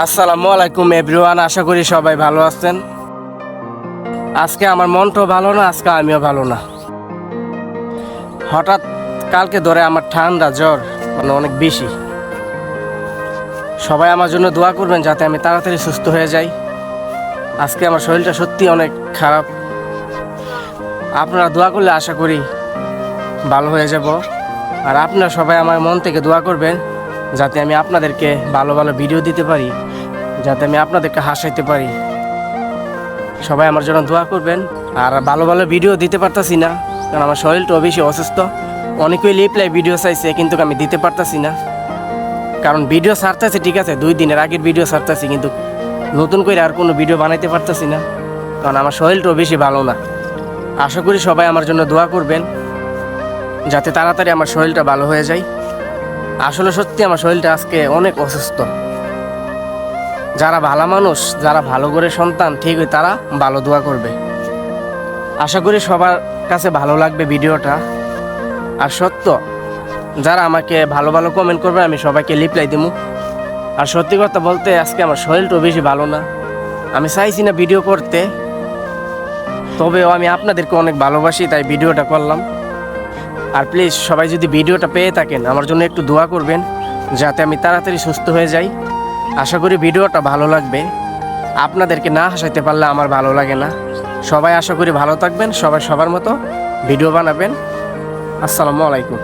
আসসালামু আলাইকুম এভরিওয়ান, আশা করি সবাই ভালো আছেন। আজকে আমার মনটাও ভালো না, আজকে আমিও ভালো না। হঠাৎ কালকে ধরে আমার ঠান্ডা জ্বর অনেক বেশি। সবাই আমার জন্য দোয়া করবেন যাতে আমি তাড়াতাড়ি সুস্থ হয়ে যাই। আজকে আমার শরীরটা সত্যি অনেক খারাপ। আপনারা দোয়া করলে আশা করি ভালো হয়ে যাব। আর আপনারা সবাই আমার মন থেকে দোয়া করবেন যাতে আমি আপনাদেরকে ভালো ভালো ভিডিও দিতে পারি, যাতে আমি আপনাদেরকে হাসাইতে পারি। সবাই আমার জন্য দোয়া করবেন। আর ভালো ভালো ভিডিও দিতে পারতাছি না, কারণ আমার শরীরটাও বেশি অসুস্থ। অনেকেই রিপ্লাই ভিডিও চাইছে, কিন্তু আমি দিতে পারতাছি না। কারণ ভিডিও ছাড়তেছি ঠিক আছে, 2 দিনের আগের ভিডিও ছাড়তেছি, কিন্তু নতুন করে আর কোনো ভিডিও বানাইতে পারতাছি না, কারণ আমার শরীরটাও বেশি ভালো না। আশা করি সবাই আমার জন্য দোয়া করবেন যাতে তাড়াতাড়ি আমার শরীরটা ভালো হয়ে যায়। আসলে সত্যি আমার শরীরটা আজকে অনেক অসুস্থ। যারা ভালো মানুষ, যারা ভালো করে সন্তান, ঠিকই তারা ভালো দোয়া করবে। আশা করি সবার কাছে ভালো লাগবে ভিডিওটা। আর সত্য যারা আমাকে ভালো ভালো কমেন্ট করবে, আমি সবাইকে রিপ্লাই দেবো। আর সত্যি কথা বলতে আজকে আমার শরীরটাও বেশি ভালো না। আমি চাইছি না ভিডিও করতে, তবেও আমি আপনাদেরকে অনেক ভালোবাসি, তাই ভিডিওটা করলাম। আর প্লিজ সবাই যদি ভিডিওটা পেয়ে থাকেন, আমার জন্য একটু দোয়া করবেন যাতে আমি তাড়াতাড়ি সুস্থ হয়ে যাই। আশা করি ভিডিওটা ভালো লাগবে। আপনাদেরকে না হাসাইতে পারলে আমার ভালো লাগে না। সবাই আশা করি ভালো থাকবেন, সবাই সবার মতো ভিডিও বানাবেন। আসসালামু আলাইকুম।